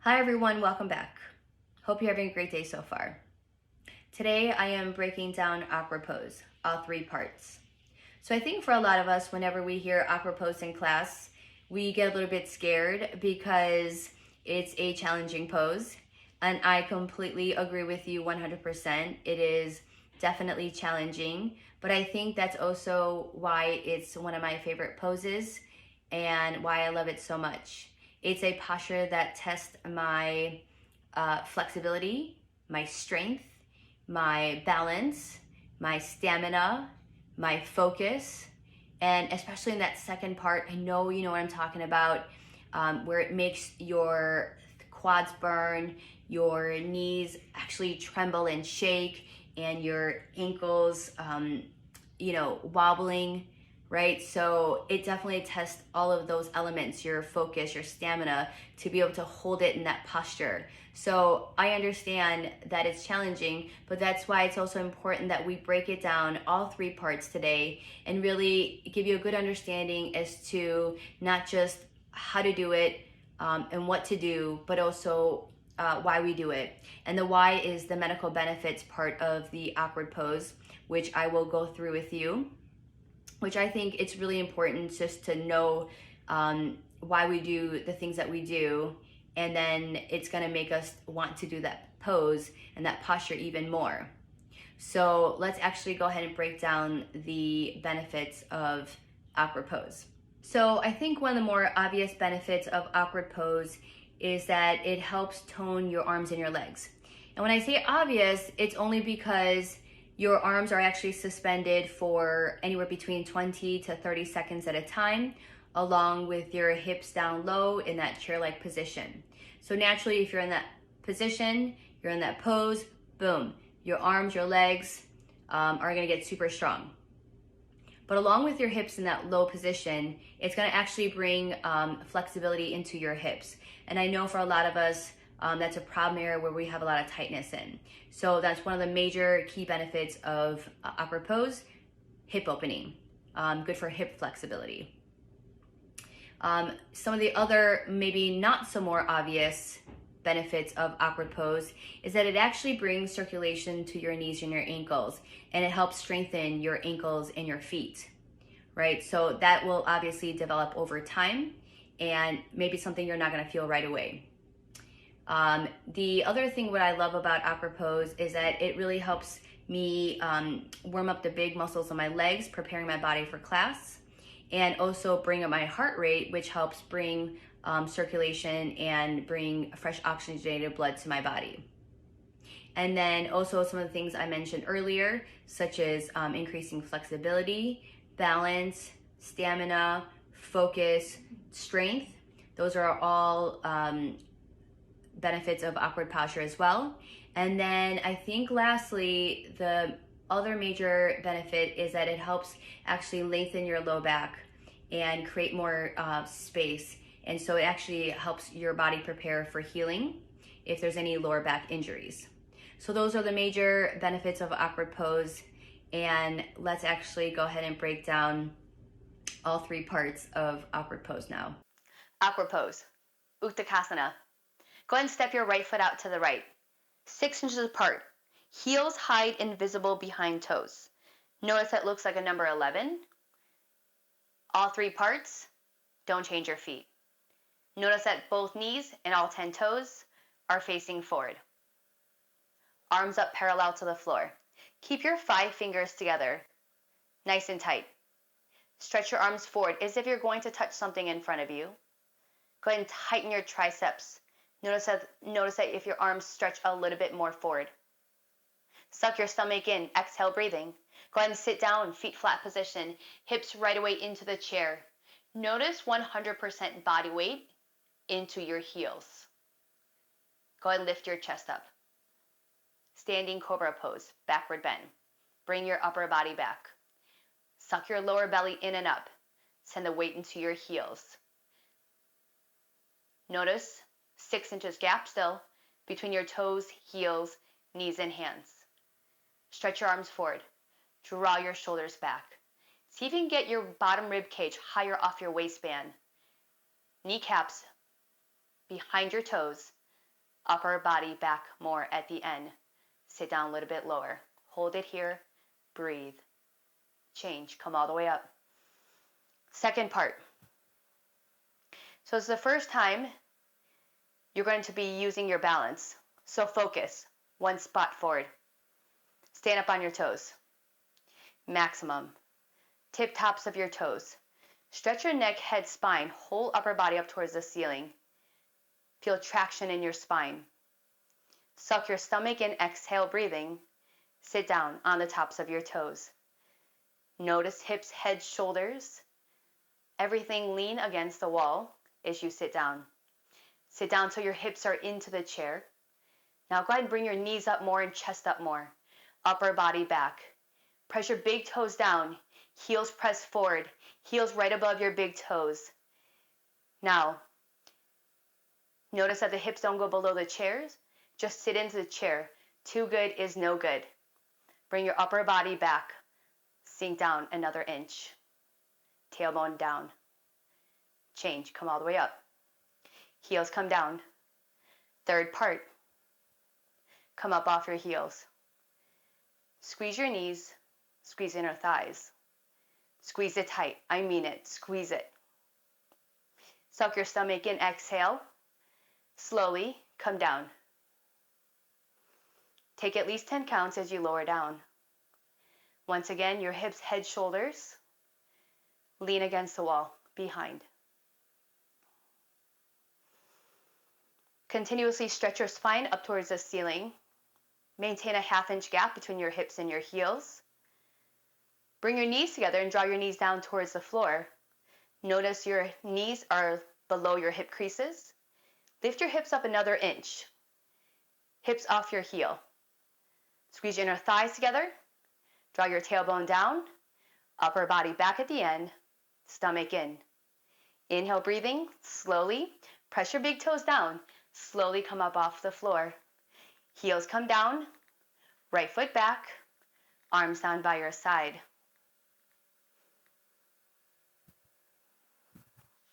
Hi everyone, welcome back. Hope you're having a great day so far. Today I am breaking down aqua pose, all three parts. So I think for a lot of us, whenever we hear aqua pose in class, we get a little bit scared because it's a challenging pose. And I completely agree with you 100%. It is definitely challenging, but I think that's also why it's one of my favorite poses and why I love it so much. It's a posture that tests my flexibility, my strength, my balance, my stamina, my focus, and especially in that second part, I know you know what I'm talking about, where it makes your quads burn, your knees actually tremble and shake, and your ankles, wobbling, right? So it definitely tests all of those elements, your focus, your stamina, to be able to hold it in that posture. So I understand that it's challenging, but that's why it's also important that we break it down, all three parts today, and really give you a good understanding as to not just how to do it and what to do, but also why we do it. And the why is the medical benefits part of the awkward pose, which I will go through with you, which I think it's really important just to know why we do the things that we do, and then it's going to make us want to do that pose and that posture even more. So let's actually go ahead and break down the benefits of awkward pose. So I think one of the more obvious benefits of awkward pose is that it helps tone your arms and your legs. And when I say obvious, it's only because your arms are actually suspended for anywhere between 20 to 30 seconds at a time, along with your hips down low in that chair-like position. So naturally, if you're in that position, you're in that pose, boom, your arms, your legs are gonna get super strong. But along with your hips in that low position, it's gonna actually bring flexibility into your hips. And I know for a lot of us, that's a problem area where we have a lot of tightness in. So that's one of the major key benefits of awkward pose, hip opening, good for hip flexibility. Some of the other maybe not so more obvious benefits of awkward pose is that it actually brings circulation to your knees and your ankles, and it helps strengthen your ankles and your feet, right? So that will obviously develop over time, and maybe something you're not going to feel right away. The other thing what I love about awkward pose is that it really helps me warm up the big muscles of my legs, preparing my body for class, and also bring up my heart rate, which helps bring circulation and bring fresh oxygenated blood to my body. And then also some of the things I mentioned earlier, such as increasing flexibility, balance, stamina, focus, strength. Those are all benefits of awkward posture as well. And then I think lastly, the other major benefit is that it helps actually lengthen your low back and create more space. And so it actually helps your body prepare for healing if there's any lower back injuries. So those are the major benefits of awkward pose. And let's actually go ahead and break down all three parts of awkward pose now. Awkward pose, Uttanasana. Go ahead and step your right foot out to the right, 6 inches apart. Heels hide invisible behind toes. Notice that looks like a number 11. All three parts, don't change your feet. Notice that both knees and all 10 toes are facing forward. Arms up parallel to the floor. Keep your 5 fingers together, nice and tight. Stretch your arms forward as if you're going to touch something in front of you. Go ahead and tighten your triceps. Notice that if your arms stretch a little bit more forward. Suck your stomach in, exhale, breathing. Go ahead and sit down, feet flat position, hips right away into the chair. Notice 100% body weight into your heels. Go ahead and lift your chest up. Standing cobra pose, backward bend. Bring your upper body back. Suck your lower belly in and up. Send the weight into your heels. Notice 6 inches gap still between your toes, heels, knees, and hands. Stretch your arms forward. Draw your shoulders back. See if you can get your bottom rib cage higher off your waistband. Kneecaps behind your toes. Upper body back more at the end. Sit down a little bit lower. Hold it here. Breathe. Change. Come all the way up. Second part. So it's the first time you're going to be using your balance. So focus. One spot forward. Stand up on your toes. Maximum. Tip tops of your toes. Stretch your neck, head, spine. Whole upper body up towards the ceiling. Feel traction in your spine. Suck your stomach in, exhale, breathing. Sit down on the tops of your toes. Notice hips, head, shoulders. Everything lean against the wall as you sit down. Sit down till your hips are into the chair. Now go ahead and bring your knees up more and chest up more. Upper body back. Press your big toes down. Heels press forward. Heels right above your big toes. Now, notice that the hips don't go below the chairs. Just sit into the chair. Too good is no good. Bring your upper body back. Sink down another inch. Tailbone down. Change. Come all the way up. Heels come down. Third part. Come up off your heels. Squeeze your knees. Squeeze inner thighs. Squeeze it tight. I mean it. Squeeze it. Suck your stomach in. Exhale. Slowly come down. Take at least 10 counts as you lower down. Once again, your hips, head, shoulders. Lean against the wall, behind. Continuously stretch your spine up towards the ceiling. Maintain a ½ inch gap between your hips and your heels. Bring your knees together and draw your knees down towards the floor. Notice your knees are below your hip creases. Lift your hips up another inch. Hips off your heel. Squeeze your inner thighs together. Draw your tailbone down. Upper body back at the end. Stomach in. Inhale, breathing. Slowly. Press your big toes down. Slowly come up off the floor. Heels come down. Right foot back. Arms down by your side.